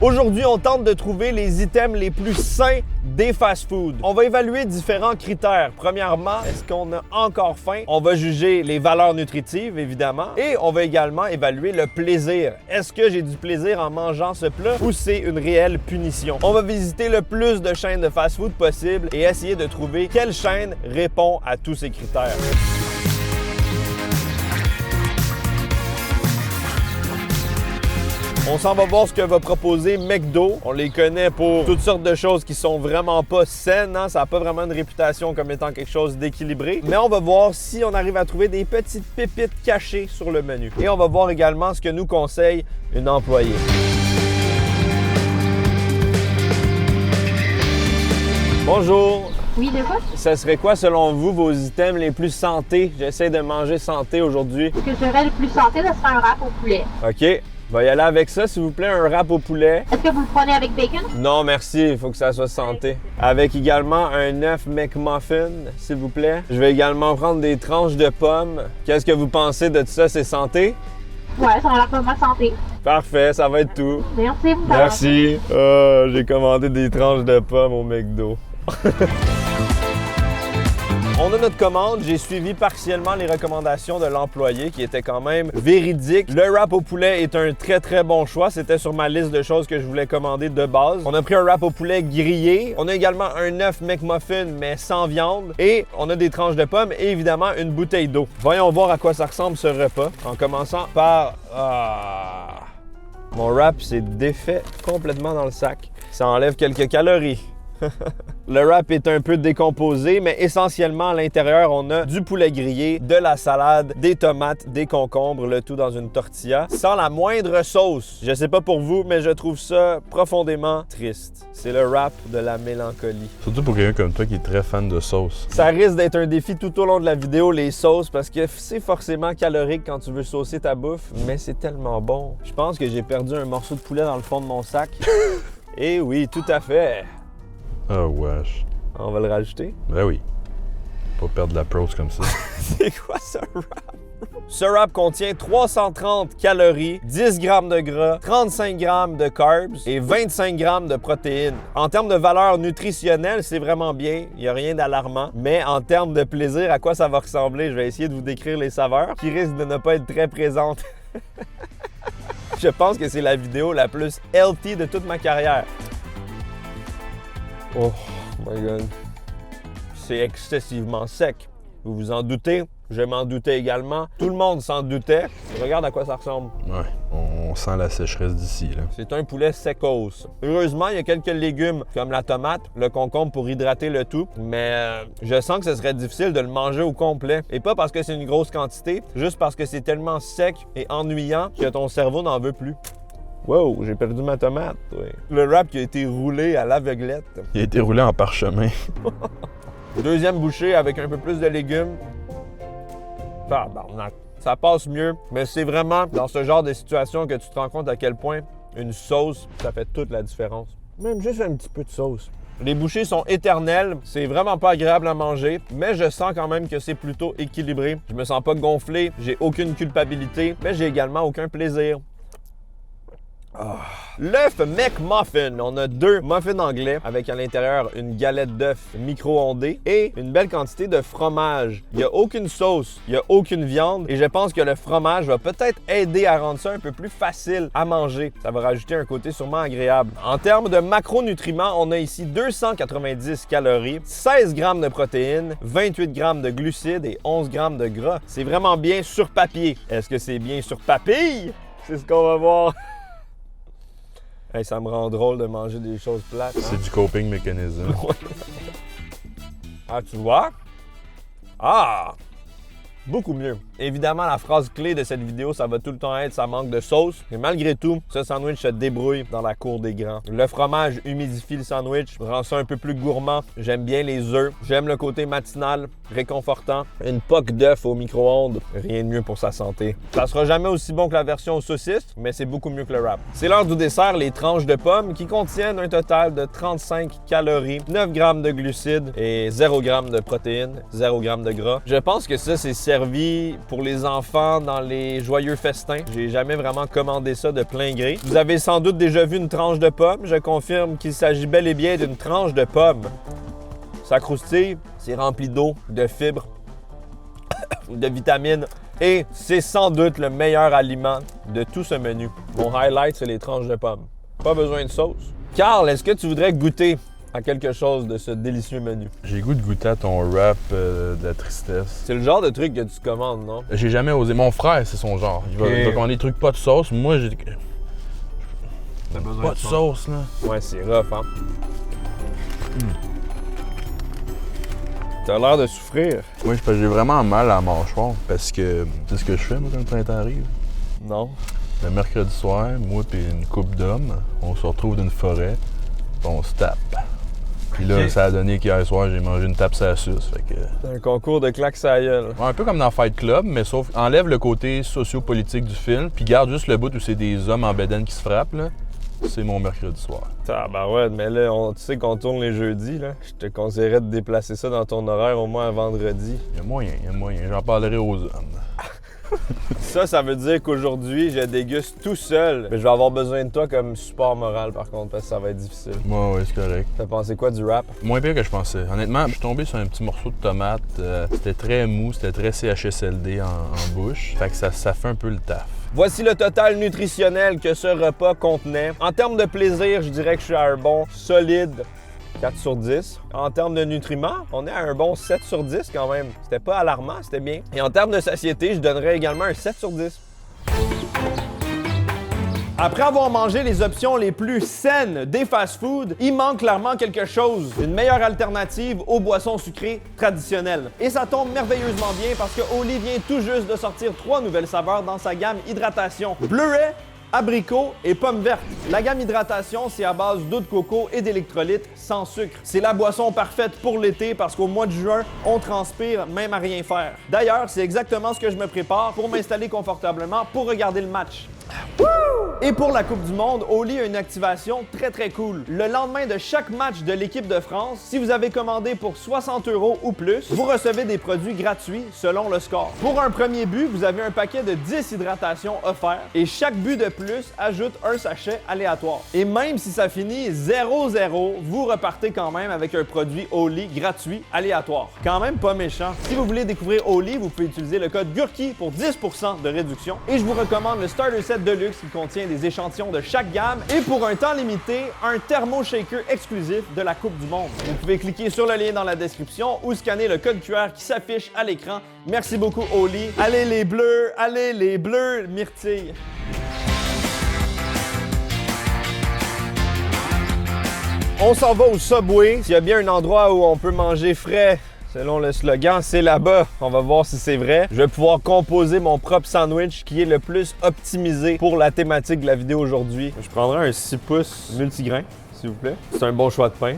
Aujourd'hui, on tente de trouver les items les plus sains des fast-foods. On va évaluer différents critères. Premièrement, est-ce qu'on a encore faim? On va juger les valeurs nutritives, évidemment. Et on va également évaluer le plaisir. Est-ce que j'ai du plaisir en mangeant ce plat ou c'est une réelle punition? On va visiter le plus de chaînes de fast-food possible et essayer de trouver quelle chaîne répond à tous ces critères. On s'en va voir ce que va proposer McDo. On les connaît pour toutes sortes de choses qui sont vraiment pas saines. Hein? Ça n'a pas vraiment une réputation comme étant quelque chose d'équilibré. Mais on va voir si on arrive à trouver des petites pépites cachées sur le menu. Et on va voir également ce que nous conseille une employée. Bonjour. Oui, de quoi? Ça serait quoi, selon vous, vos items les plus santé? J'essaie de manger santé aujourd'hui. Ce que je dirais le plus santé, ce serait un wrap au poulet. OK. Va y aller avec ça, s'il vous plaît, un wrap au poulet. Est-ce que vous le prenez avec bacon? Non, merci, il faut que ça soit santé. Avec également un œuf McMuffin, s'il vous plaît. Je vais également prendre des tranches de pommes. Qu'est-ce que vous pensez de tout ça? C'est santé? Ouais, ça a l'air pas mal santé. Parfait, ça va être tout. Merci. Merci. J'ai commandé des tranches de pommes au McDo. On a notre commande, j'ai suivi partiellement les recommandations de l'employé qui étaient quand même véridiques. Le wrap au poulet est un très bon choix, c'était sur ma liste de choses que je voulais commander de base. On a pris un wrap au poulet grillé, on a également un œuf McMuffin mais sans viande et on a des tranches de pommes et évidemment une bouteille d'eau. Voyons voir à quoi ça ressemble ce repas en commençant par... Mon wrap s'est défait complètement dans le sac. Ça enlève quelques calories. Le wrap est un peu décomposé, mais essentiellement à l'intérieur, on a du poulet grillé, de la salade, des tomates, des concombres, le tout dans une tortilla, sans la moindre sauce. Je sais pas pour vous, mais je trouve ça profondément triste. C'est le wrap de la mélancolie. Surtout pour quelqu'un comme toi qui est très fan de sauce. Ça risque d'être un défi tout au long de la vidéo, les sauces, parce que c'est forcément calorique quand tu veux saucer ta bouffe, mais c'est tellement bon. Je pense que j'ai perdu un morceau de poulet dans le fond de mon sac. Et oui, tout à fait. Oh wesh. On va le rajouter? Ben oui. Pas perdre la prose comme ça. C'est quoi ce wrap? Ce wrap contient 330 calories, 10 grammes de gras, 35 grammes de carbs et 25 grammes de protéines. En termes de valeur nutritionnelle, c'est vraiment bien, il n'y a rien d'alarmant. Mais en termes de plaisir, à quoi ça va ressembler? Je vais essayer de vous décrire les saveurs qui risquent de ne pas être très présentes. Je pense que c'est la vidéo la plus healthy de toute ma carrière. Oh my God. C'est excessivement sec. Vous vous en doutez? Je m'en doutais également. Tout le monde s'en doutait. Regarde à quoi ça ressemble. Ouais, on sent la sécheresse d'ici, là. C'est un poulet secos. Heureusement, il y a quelques légumes comme la tomate, le concombre pour hydrater le tout, mais je sens que ce serait difficile de le manger au complet. Et pas parce que c'est une grosse quantité, juste parce que c'est tellement sec et ennuyant que ton cerveau n'en veut plus. Wow, j'ai perdu ma tomate. Oui. Le wrap qui a été roulé à l'aveuglette. Il a été roulé en parchemin. Deuxième bouchée avec un peu plus de légumes. Ça passe mieux, mais c'est vraiment dans ce genre de situation que tu te rends compte à quel point une sauce, ça fait toute la différence. Même juste un petit peu de sauce. Les bouchées sont éternelles, c'est vraiment pas agréable à manger, mais je sens quand même que c'est plutôt équilibré. Je me sens pas gonflé, j'ai aucune culpabilité, mais j'ai également aucun plaisir. L'œuf McMuffin. On a deux muffins anglais avec à l'intérieur une galette d'œuf micro-ondée et une belle quantité de fromage. Il n'y a aucune sauce, il n'y a aucune viande et je pense que le fromage va peut-être aider à rendre ça un peu plus facile à manger. Ça va rajouter un côté sûrement agréable. En termes de macronutriments, on a ici 290 calories, 16 grammes de protéines, 28 grammes de glucides et 11 grammes de gras. C'est vraiment bien sur papier. Est-ce que c'est bien sur papille? C'est ce qu'on va voir. Hey, ça me rend drôle de manger des choses plates. Hein? C'est du coping mécanisme. Ah, tu vois? Ah! Beaucoup mieux. Évidemment, la phrase clé de cette vidéo, ça va tout le temps être « ça manque de sauce ». Mais malgré tout, ce sandwich se débrouille dans la cour des grands. Le fromage humidifie le sandwich, rend ça un peu plus gourmand. J'aime bien les œufs. J'aime le côté matinal, réconfortant. Une poque d'œuf au micro-ondes, rien de mieux pour sa santé. Ça sera jamais aussi bon que la version aux saucisses, mais c'est beaucoup mieux que le wrap. C'est l'heure du dessert, les tranches de pommes qui contiennent un total de 35 calories, 9 grammes de glucides et 0 g de protéines, 0 g de gras. Je pense que ça, c'est sérieux servi pour les enfants dans les joyeux festins. J'ai jamais vraiment commandé ça de plein gré. Vous avez sans doute déjà vu une tranche de pomme. Je confirme qu'il s'agit bel et bien d'une tranche de pomme. Ça croustille, c'est rempli d'eau, de fibres, de vitamines. Et c'est sans doute le meilleur aliment de tout ce menu. Mon highlight, c'est les tranches de pommes. Pas besoin de sauce. Carl, est-ce que tu voudrais goûter à quelque chose de ce délicieux menu? J'ai le goût de goûter à ton rap de la tristesse. C'est le genre de truc que tu commandes, non? J'ai jamais osé. Mon frère, c'est son genre. Il va commander des trucs pas de sauce. Moi, j'ai... T'as besoin Pas de sauce, là. Ouais, c'est rough, hein? T'as l'air de souffrir. Moi, j'ai vraiment mal à la mâchoire parce que c'est ce que je fais, moi, quand le printemps arrive. Non. Le mercredi soir, moi et une couple d'hommes, on se retrouve dans une forêt, puis on se tape. Puis là, Ok. ça a donné qu'hier soir, j'ai mangé une tape sur la suce. Fait que... C'est un concours de claques à la gueule. Ouais, un peu comme dans Fight Club, mais sauf enlève le côté socio-politique du film, puis garde juste le bout où c'est des hommes en bedaine qui se frappent, là. C'est mon mercredi soir. Tabarouette, mais là, tu sais qu'on tourne les jeudis, là. Je te conseillerais de déplacer ça dans ton horaire au moins à vendredi. Il y a moyen. J'en parlerai aux hommes. Ça veut dire qu'aujourd'hui, je déguste tout seul. Mais je vais avoir besoin de toi comme support moral, par contre, parce que ça va être difficile. Ouais, c'est correct. T'as pensé quoi du rap? Moins pire que je pensais. Honnêtement, je suis tombé sur un petit morceau de tomate. C'était très mou, c'était très CHSLD en bouche. Fait que ça fait un peu le taf. Voici le total nutritionnel que ce repas contenait. En termes de plaisir, je dirais que je suis à un bon solide 4 sur 10. En termes de nutriments, on est à un bon 7 sur 10 quand même. C'était pas alarmant, c'était bien. Et en termes de satiété, je donnerais également un 7 sur 10. Après avoir mangé les options les plus saines des fast-foods, il manque clairement quelque chose, une meilleure alternative aux boissons sucrées traditionnelles. Et ça tombe merveilleusement bien parce que Oli vient tout juste de sortir 3 nouvelles saveurs dans sa gamme hydratation. Bleuet, abricot et pomme verte. La gamme hydratation, c'est à base d'eau de coco et d'électrolytes sans sucre. C'est la boisson parfaite pour l'été parce qu'au mois de juin, on transpire même à rien faire. D'ailleurs, c'est exactement ce que je me prépare pour m'installer confortablement pour regarder le match. Et pour la Coupe du Monde, Oli a une activation très cool. Le lendemain de chaque match de l'équipe de France, si vous avez commandé pour 60 € ou plus, vous recevez des produits gratuits selon le score. Pour un premier but, vous avez un paquet de 10 hydratations offerts et chaque but de plus ajoute un sachet aléatoire. Et même si ça finit 0-0, vous repartez quand même avec un produit Oli gratuit aléatoire. Quand même pas méchant. Si vous voulez découvrir Oli, vous pouvez utiliser le code GURKI pour 10% de réduction. Et je vous recommande le Starter Set Deluxe qui contient des échantillons de chaque gamme et pour un temps limité, un thermo shaker exclusif de la Coupe du Monde. Vous pouvez cliquer sur le lien dans la description ou scanner le code QR qui s'affiche à l'écran. Merci beaucoup Oli. Allez les bleus, myrtille. On s'en va au Subway. S'il y a bien un endroit où on peut manger frais, selon le slogan, c'est là-bas. On va voir si c'est vrai. Je vais pouvoir composer mon propre sandwich qui est le plus optimisé pour la thématique de la vidéo aujourd'hui. Je prendrai un 6 pouces multigrain, s'il vous plaît. C'est un bon choix de pain.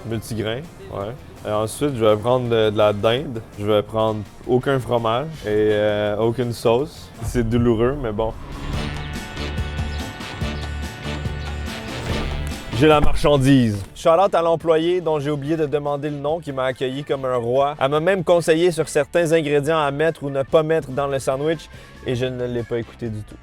Multigrain, ouais. Et ensuite, je vais prendre de la dinde. Je vais prendre aucun fromage et aucune sauce. C'est douloureux, mais bon. J'ai la marchandise. Shout-out à l'employé dont j'ai oublié de demander le nom, qui m'a accueilli comme un roi. Elle m'a même conseillé sur certains ingrédients à mettre ou ne pas mettre dans le sandwich et je ne l'ai pas écouté du tout.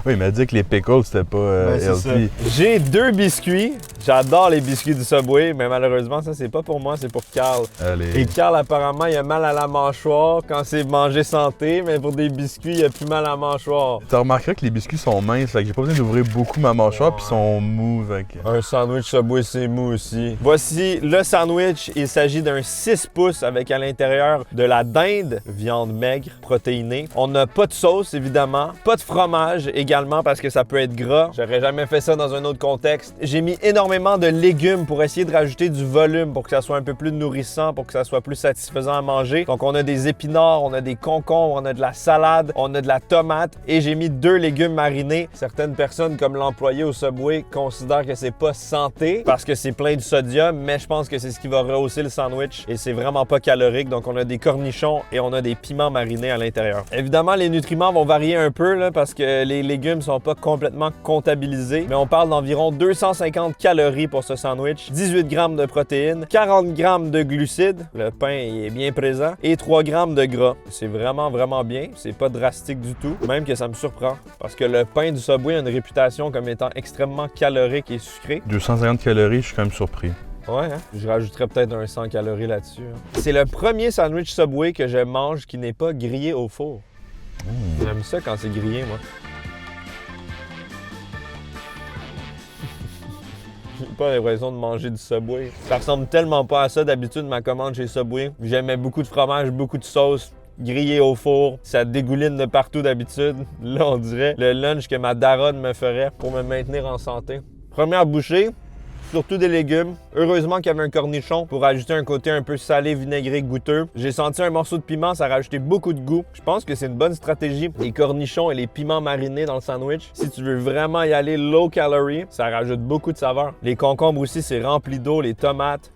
Oui, il m'a dit que les pickles, c'était pas healthy. J'ai 2 biscuits. J'adore les biscuits du Subway, mais malheureusement, ça, c'est pas pour moi, c'est pour Carl. Allez. Et Carl, apparemment, il a mal à la mâchoire quand c'est manger santé, mais pour des biscuits, il a plus mal à la mâchoire. Tu remarqueras que les biscuits sont minces, fait que j'ai pas besoin d'ouvrir beaucoup ma mâchoire, puis ils sont mous. Fait que... Un sandwich Subway, c'est mou aussi. Voici le sandwich. Il s'agit d'un 6 pouces avec à l'intérieur de la dinde, viande maigre, protéinée. On n'a pas de sauce, évidemment. Pas de fromage également parce que ça peut être gras. J'aurais jamais fait ça dans un autre contexte. J'ai mis énormément de légumes pour essayer de rajouter du volume pour que ça soit un peu plus nourrissant, pour que ça soit plus satisfaisant à manger. Donc on a des épinards, on a des concombres, on a de la salade, on a de la tomate et j'ai mis 2 légumes marinés. Certaines personnes, comme l'employé au Subway, considèrent que c'est pas santé parce que c'est plein de sodium, mais je pense que c'est ce qui va rehausser le sandwich et c'est vraiment pas calorique. Donc on a des cornichons et on a des piments marinés à l'intérieur. Évidemment, les nutriments vont varier un peu là, parce que les légumes sont pas complètement comptabilisés, mais on parle d'environ 250 calories calories pour ce sandwich, 18 grammes de protéines, 40 grammes de glucides, le pain est bien présent, et 3 grammes de gras. C'est vraiment, vraiment bien. C'est pas drastique du tout, même que ça me surprend. Parce que le pain du Subway a une réputation comme étant extrêmement calorique et sucré. 250 calories, je suis quand même surpris. Ouais, hein? Je rajouterais peut-être un 100 calories là-dessus. Hein. C'est le premier sandwich Subway que je mange qui n'est pas grillé au four. J'aime ça quand c'est grillé, moi. J'ai pas l'impression de manger du Subway. Ça ressemble tellement pas à ça d'habitude, ma commande chez Subway. J'aimais beaucoup de fromage, beaucoup de sauce, grillé au four. Ça dégouline de partout d'habitude. Là, on dirait le lunch que ma daronne me ferait pour me maintenir en santé. Première bouchée, surtout des légumes. Heureusement qu'il y avait un cornichon pour ajouter un côté un peu salé, vinaigré, goûteux. J'ai senti un morceau de piment, ça a rajouté beaucoup de goût. Je pense que c'est une bonne stratégie. Les cornichons et les piments marinés dans le sandwich. Si tu veux vraiment y aller low calorie, ça rajoute beaucoup de saveur. Les concombres aussi, c'est rempli d'eau. Les tomates.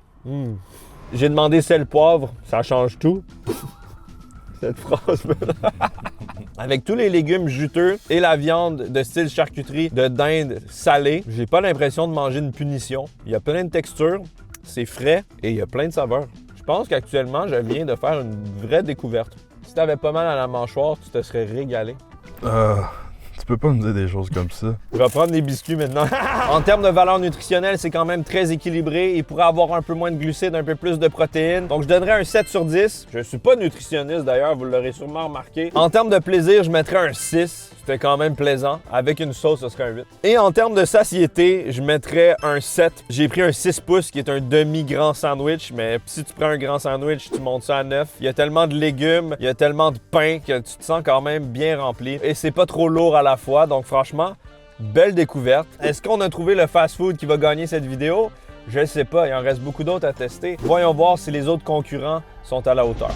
J'ai demandé sel poivre, ça change tout. Cette phrase. Avec tous les légumes juteux et la viande de style charcuterie de dinde salée, j'ai pas l'impression de manger une punition. Il y a plein de textures, c'est frais et il y a plein de saveurs. Je pense qu'actuellement, je viens de faire une vraie découverte. Si t'avais pas mal à la mâchoire, tu te serais régalé. Tu peux pas me dire des choses comme ça. Je vais prendre des biscuits maintenant. En termes de valeur nutritionnelle, c'est quand même très équilibré. Il pourrait avoir un peu moins de glucides, un peu plus de protéines. Donc, je donnerais un 7 sur 10. Je suis pas nutritionniste d'ailleurs, vous l'aurez sûrement remarqué. En termes de plaisir, je mettrais un 6. C'était quand même plaisant. Avec une sauce, ce serait un 8. Et en termes de satiété, je mettrais un 7. J'ai pris un 6 pouces qui est un demi-grand sandwich, mais si tu prends un grand sandwich, tu montes ça à 9. Il y a tellement de légumes, il y a tellement de pain que tu te sens quand même bien rempli. Et c'est pas trop lourd à la fois, donc franchement, belle découverte. Est-ce qu'on a trouvé le fast-food qui va gagner cette vidéo? Je sais pas, il en reste beaucoup d'autres à tester. Voyons voir si les autres concurrents sont à la hauteur.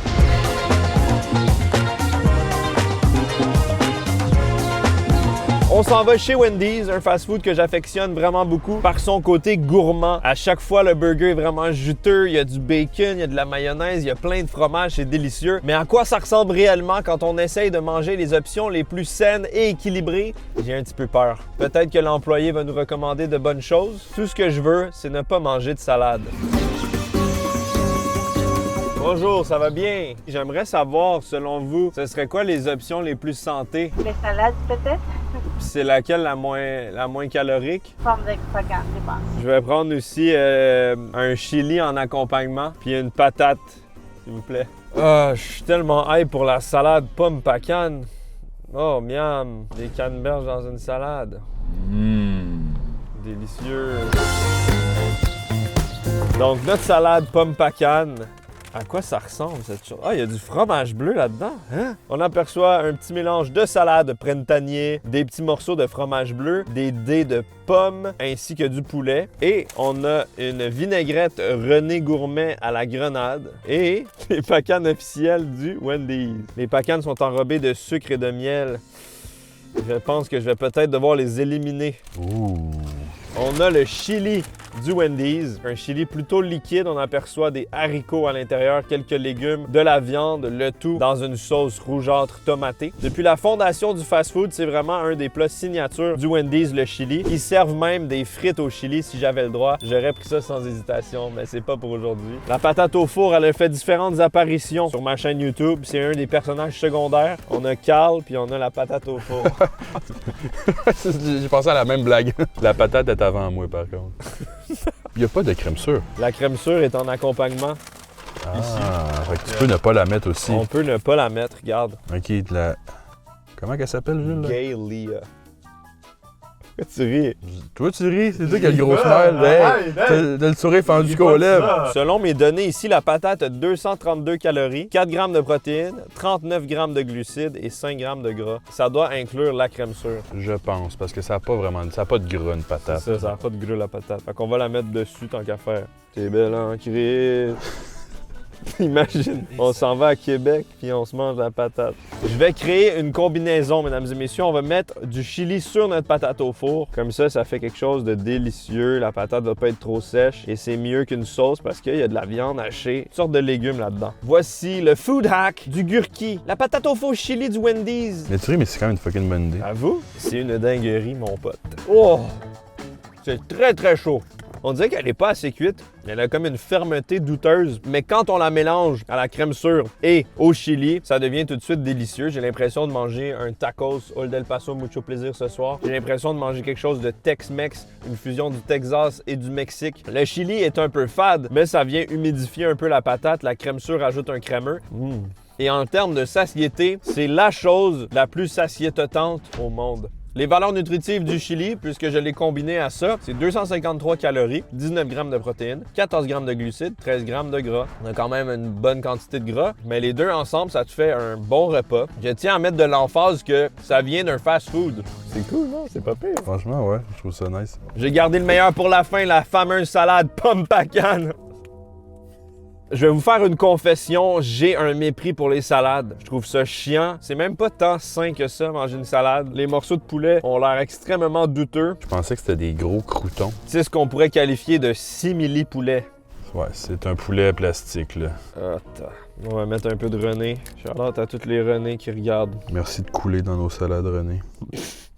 On s'en va chez Wendy's, un fast-food que j'affectionne vraiment beaucoup par son côté gourmand. À chaque fois, le burger est vraiment juteux, il y a du bacon, il y a de la mayonnaise, il y a plein de fromage, c'est délicieux. Mais à quoi ça ressemble réellement quand on essaye de manger les options les plus saines et équilibrées? J'ai un petit peu peur. Peut-être que l'employé va nous recommander de bonnes choses. Tout ce que je veux, c'est ne pas manger de salade. Bonjour, ça va bien? J'aimerais savoir, selon vous, ce serait quoi les options les plus santé? Les salades, peut-être? C'est laquelle la moins calorique? Forme d'expagate, je pense. Je vais prendre aussi un chili en accompagnement, puis une patate, s'il vous plaît. Ah, je suis tellement hype pour la salade pomme pacane. Oh, miam! Des canneberges dans une salade. Délicieux. Donc, notre salade pomme pacane. À quoi ça ressemble cette chose? Ah, il y a du fromage bleu là-dedans. Hein? On aperçoit un petit mélange de salade printanier, des petits morceaux de fromage bleu, des dés de pommes ainsi que du poulet. Et on a une vinaigrette René Gourmet à la grenade et les pacanes officielles du Wendy's. Les pacanes sont enrobées de sucre et de miel. Je pense que je vais peut-être devoir les éliminer. Ouh. On a le chili du Wendy's, un chili plutôt liquide. On aperçoit des haricots à l'intérieur, quelques légumes, de la viande, le tout dans une sauce rougeâtre tomatée. Depuis la fondation du fast-food, c'est vraiment un des plats signatures du Wendy's, le chili. Ils servent même des frites au chili. Si j'avais le droit, j'aurais pris ça sans hésitation, mais c'est pas pour aujourd'hui. La patate au four, elle a fait différentes apparitions sur ma chaîne YouTube. C'est un des personnages secondaires. On a Carl, puis on a la patate au four. J'ai pensé à la même blague. La patate est avant moi, par contre. Il n'y a pas de crème sûre. La crème sûre est en accompagnement. Fait que tu peux ne pas la mettre aussi. On peut ne pas la mettre, regarde. OK, de la... Comment qu'elle s'appelle, Jules? Là? Galia. Tu ris. Toi, tu ris? C'est toi qui as le gros smile. Hey, t'as le sourire fendu qu'aux lèvres. Selon mes données ici, la patate a 232 calories, 4 grammes de protéines, 39 grammes de glucides et 5 grammes de gras. Ça doit inclure la crème sûre. Je pense, parce que ça n'a pas vraiment... Ça n'a pas de gras, une patate. Ça n'a pas de gras, la patate. Fait qu'on va la mettre dessus tant qu'à faire. T'es belle en Christ. Imagine, on s'en va à Québec puis on se mange la patate. Je vais créer une combinaison, mesdames et messieurs. On va mettre du chili sur notre patate au four. Comme ça, ça fait quelque chose de délicieux. La patate va pas être trop sèche et c'est mieux qu'une sauce parce qu'il y a de la viande hachée, toutes sortes de légumes là-dedans. Voici le food hack du gurki. La patate au four chili du Wendy's. Mais tu ris, mais c'est quand même une fucking bonne idée. À vous? C'est une dinguerie, mon pote. Oh! C'est très, très chaud. On dirait qu'elle n'est pas assez cuite. Elle a comme une fermeté douteuse. Mais quand on la mélange à la crème sûre et au chili, ça devient tout de suite délicieux. J'ai l'impression de manger un tacos Old El Paso Mucho Plaisir ce soir. J'ai l'impression de manger quelque chose de Tex-Mex, une fusion du Texas et du Mexique. Le chili est un peu fade, mais ça vient humidifier un peu la patate. La crème sûre ajoute un crémeux. Et en termes de satiété, c'est la chose la plus satiétotante au monde. Les valeurs nutritives du chili, puisque je l'ai combiné à ça, c'est 253 calories, 19 grammes de protéines, 14 grammes de glucides, 13 grammes de gras. On a quand même une bonne quantité de gras, mais les deux ensemble, ça te fait un bon repas. Je tiens à mettre de l'emphase que ça vient d'un fast-food. C'est cool, non? C'est pas pire. Franchement, ouais, je trouve ça nice. J'ai gardé le meilleur pour la fin, la fameuse salade pomme pacane. Je vais vous faire une confession, j'ai un mépris pour les salades. Je trouve ça chiant. C'est même pas tant sain que ça, manger une salade. Les morceaux de poulet ont l'air extrêmement douteux. Je pensais que c'était des gros croûtons. C'est ce qu'on pourrait qualifier de simili-poulet. Ouais, c'est un poulet plastique, là. Attends. On va mettre un peu de René. Charlotte à toutes les René qui regardent. Merci de couler dans nos salades, René.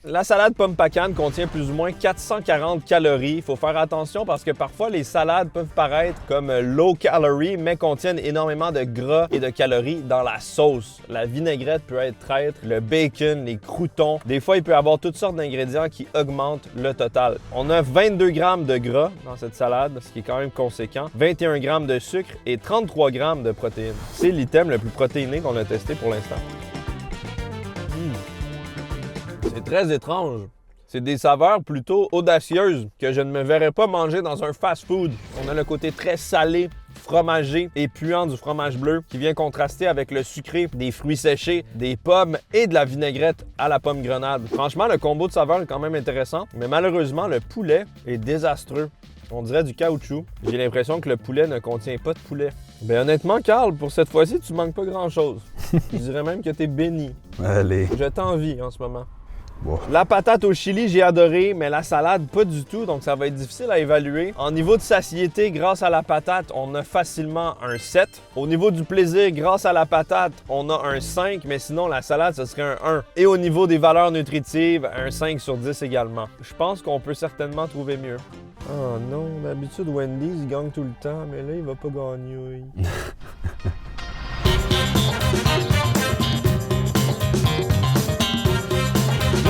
La salade pomme pacane contient plus ou moins 440 calories. Il faut faire attention parce que parfois les salades peuvent paraître comme low calorie, mais contiennent énormément de gras et de calories dans la sauce. La vinaigrette peut être traître, le bacon, les croûtons. Des fois, il peut y avoir toutes sortes d'ingrédients qui augmentent le total. On a 22 grammes de gras dans cette salade, ce qui est quand même conséquent, 21 grammes de sucre et 33 grammes de protéines. C'est l'item le plus protéiné qu'on a testé pour l'instant. C'est très étrange. C'est des saveurs plutôt audacieuses que je ne me verrais pas manger dans un fast-food. On a le côté très salé, fromagé et puant du fromage bleu qui vient contraster avec le sucré des fruits séchés, des pommes et de la vinaigrette à la pomme grenade. Franchement, le combo de saveurs est quand même intéressant, mais malheureusement, le poulet est désastreux. On dirait du caoutchouc. J'ai l'impression que le poulet ne contient pas de poulet. Ben honnêtement, Carl, pour cette fois-ci, tu manques pas grand-chose. Je dirais même que t'es béni. Allez. Je t'envie en ce moment. Bon. La patate au chili, j'ai adoré, mais la salade, pas du tout, donc ça va être difficile à évaluer. En niveau de satiété, grâce à la patate, on a facilement un 7. Au niveau du plaisir, grâce à la patate, on a un 5, mais sinon, la salade, ce serait un 1. Et au niveau des valeurs nutritives, un 5 sur 10 également. Je pense qu'on peut certainement trouver mieux. Oh non, d'habitude, Wendy's, il gagne tout le temps, mais là, il va pas gagner.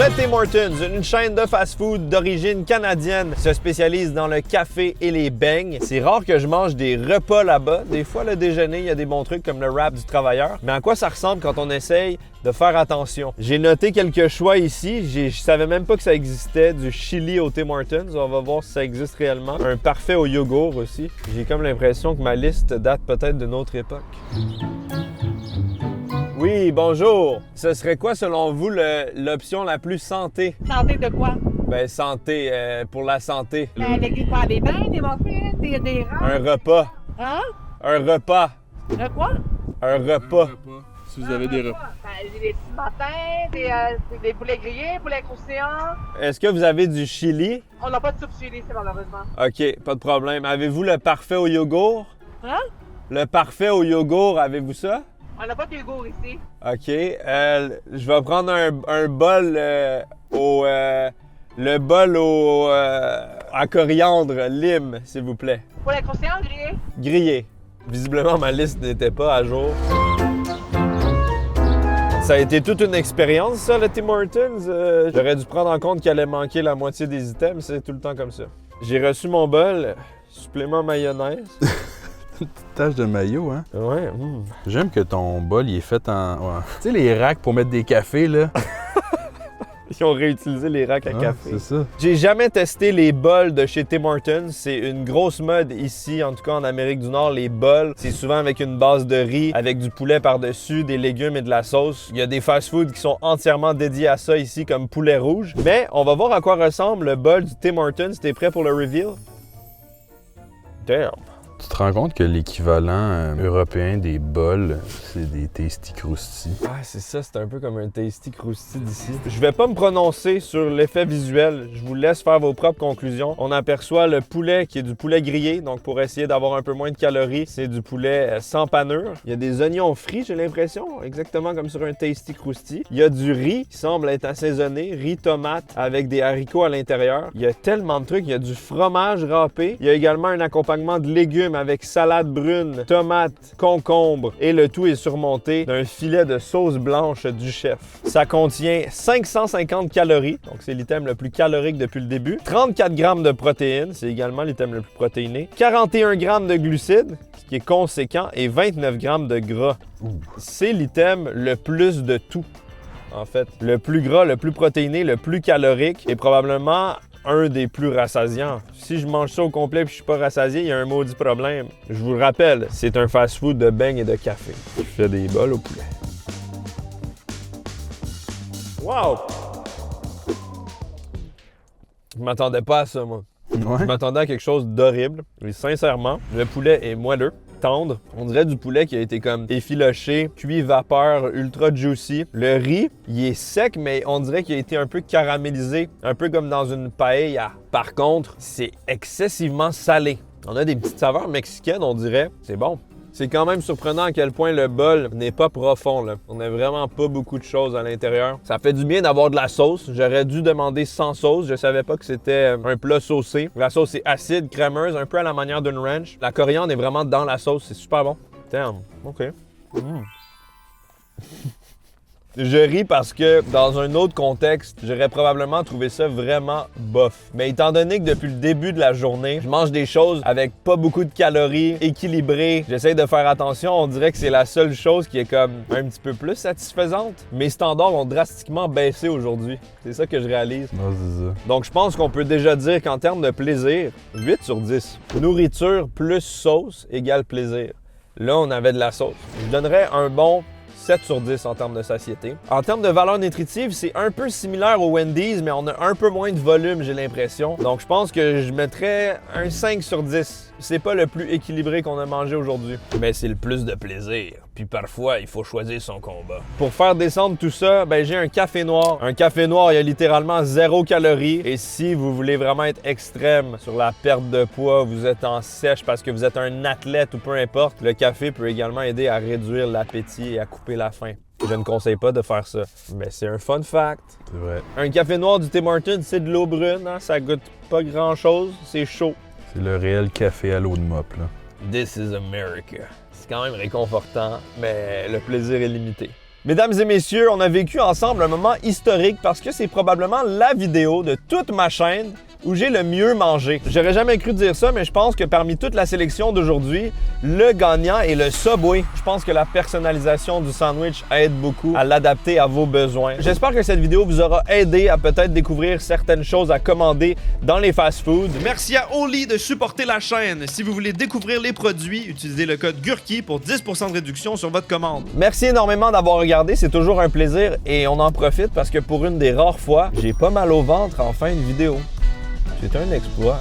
Le Tim Hortons, une chaîne de fast-food d'origine canadienne, se spécialise dans le café et les beignes. C'est rare que je mange des repas là-bas. Des fois, le déjeuner, il y a des bons trucs comme le wrap du travailleur. Mais à quoi ça ressemble quand on essaye de faire attention? J'ai noté quelques choix ici. Je savais même pas que ça existait. Du chili au Tim Hortons. On va voir si ça existe réellement. Un parfait au yogourt aussi. J'ai comme l'impression que ma liste date peut-être d'une autre époque. Oui, bonjour. Ce serait quoi, selon vous, l'option la plus santé? Santé de quoi? Ben, santé, pour la santé. Avec quoi? Des bains, des muffins, des rangs? Un repas. Hein? Un repas. De quoi? Un repas. Si vous avez des repas. Ben, j'ai des petits matins, des poulets grillés, poulets croustillants. Est-ce que vous avez du chili? On n'a pas de soupe chili ici, malheureusement. OK, pas de problème. Avez-vous le parfait au yogourt? Hein? Le parfait au yogourt, avez-vous ça? On n'a pas de yogourt ici. OK. Je vais prendre un bol le bol à coriandre, lime, s'il vous plaît. Poulet croustillant grillé? Grillé. Visiblement, ma liste n'était pas à jour. Ça a été toute une expérience, ça, le Tim Hortons. J'aurais dû prendre en compte qu'il allait manquer la moitié des items. C'est tout le temps comme ça. J'ai reçu mon bol, supplément mayonnaise. Une petite tache de maillot, hein? Ouais. J'aime que ton bol, il est fait en... Ouais. Tu sais, les racks pour mettre des cafés, là? Ils ont réutilisé les racks à café. C'est ça. J'ai jamais testé les bols de chez Tim Hortons. C'est une grosse mode ici, en tout cas en Amérique du Nord. Les bols, c'est souvent avec une base de riz, avec du poulet par-dessus, des légumes et de la sauce. Il y a des fast-foods qui sont entièrement dédiés à ça ici, comme poulet rouge. Mais on va voir à quoi ressemble le bol du Tim Hortons. T'es prêt pour le reveal? Damn! Tu te rends compte que l'équivalent européen des bols, c'est des Tasty Krusty. Ah, c'est ça, c'est un peu comme un Tasty Krusty d'ici. Je vais pas me prononcer sur l'effet visuel, je vous laisse faire vos propres conclusions. On aperçoit le poulet qui est du poulet grillé, donc pour essayer d'avoir un peu moins de calories, c'est du poulet sans panure. Il y a des oignons frits, j'ai l'impression, exactement comme sur un Tasty Krusty. Il y a du riz qui semble être assaisonné, riz tomate avec des haricots à l'intérieur. Il y a tellement de trucs, il y a du fromage râpé. Il y a également un accompagnement de légumes avec salade brune, tomates, concombre et le tout est surmonté d'un filet de sauce blanche du chef. Ça contient 550 calories, donc c'est l'item le plus calorique depuis le début, 34 grammes de protéines, c'est également l'item le plus protéiné, 41 grammes de glucides, ce qui est conséquent, et 29 grammes de gras. C'est l'item le plus de tout. En fait, le plus gras, le plus protéiné, le plus calorique et probablement un des plus rassasiants. Si je mange ça au complet et je suis pas rassasié, il y a un maudit problème. Je vous le rappelle, c'est un fast-food de beignes et de café. Je fais des bols au poulet. Wow! Je m'attendais pas à ça, moi. Ouais. Je m'attendais à quelque chose d'horrible. Et sincèrement, le poulet est moelleux, tendre. On dirait du poulet qui a été comme effiloché, cuit vapeur, ultra juicy. Le riz, il est sec, mais on dirait qu'il a été un peu caramélisé, un peu comme dans une paella. Par contre, c'est excessivement salé. On a des petites saveurs mexicaines, on dirait. C'est bon. C'est quand même surprenant à quel point le bol n'est pas profond, là. On n'a vraiment pas beaucoup de choses à l'intérieur. Ça fait du bien d'avoir de la sauce. J'aurais dû demander sans sauce. Je savais pas que c'était un plat saucé. La sauce est acide, crémeuse, un peu à la manière d'une ranch. La coriandre est vraiment dans la sauce. C'est super bon. Damn. OK. Je ris parce que dans un autre contexte, j'aurais probablement trouvé ça vraiment bof. Mais étant donné que depuis le début de la journée, je mange des choses avec pas beaucoup de calories, équilibrées, j'essaie de faire attention, on dirait que c'est la seule chose qui est comme un petit peu plus satisfaisante. Mes standards ont drastiquement baissé aujourd'hui. C'est ça que je réalise. Non, c'est ça. Donc je pense qu'on peut déjà dire qu'en termes de plaisir, 8 sur 10. Nourriture plus sauce égale plaisir. Là, on avait de la sauce. Je donnerais un bon 7 sur 10 en termes de satiété. En termes de valeur nutritive, c'est un peu similaire au Wendy's, mais on a un peu moins de volume, j'ai l'impression. Donc, je pense que je mettrais un 5 sur 10. C'est pas le plus équilibré qu'on a mangé aujourd'hui. Mais c'est le plus de plaisir. Puis parfois, il faut choisir son combat. Pour faire descendre tout ça, ben j'ai un café noir. Un café noir, il y a littéralement 0 calories. Et si vous voulez vraiment être extrême sur la perte de poids, vous êtes en sèche parce que vous êtes un athlète ou peu importe, le café peut également aider à réduire l'appétit et à couper la faim. Je ne conseille pas de faire ça, mais c'est un fun fact. C'est vrai. Un café noir du Tim Hortons, c'est de l'eau brune, hein? Ça goûte pas grand-chose, c'est chaud. C'est le réel café à l'eau de mop, là. This is America. C'est quand même réconfortant, mais le plaisir est limité. Mesdames et messieurs, on a vécu ensemble un moment historique parce que c'est probablement la vidéo de toute ma chaîne où j'ai le mieux mangé. J'aurais jamais cru dire ça, mais je pense que parmi toute la sélection d'aujourd'hui, le gagnant est le Subway. Je pense que la personnalisation du sandwich aide beaucoup à l'adapter à vos besoins. J'espère que cette vidéo vous aura aidé à peut-être découvrir certaines choses à commander dans les fast-foods. Merci à Oli de supporter la chaîne. Si vous voulez découvrir les produits, utilisez le code GURKI pour 10% de réduction sur votre commande. Merci énormément d'avoir regardé, c'est toujours un plaisir et on en profite parce que pour une des rares fois, j'ai pas mal au ventre en fin de vidéo. C'est un exploit.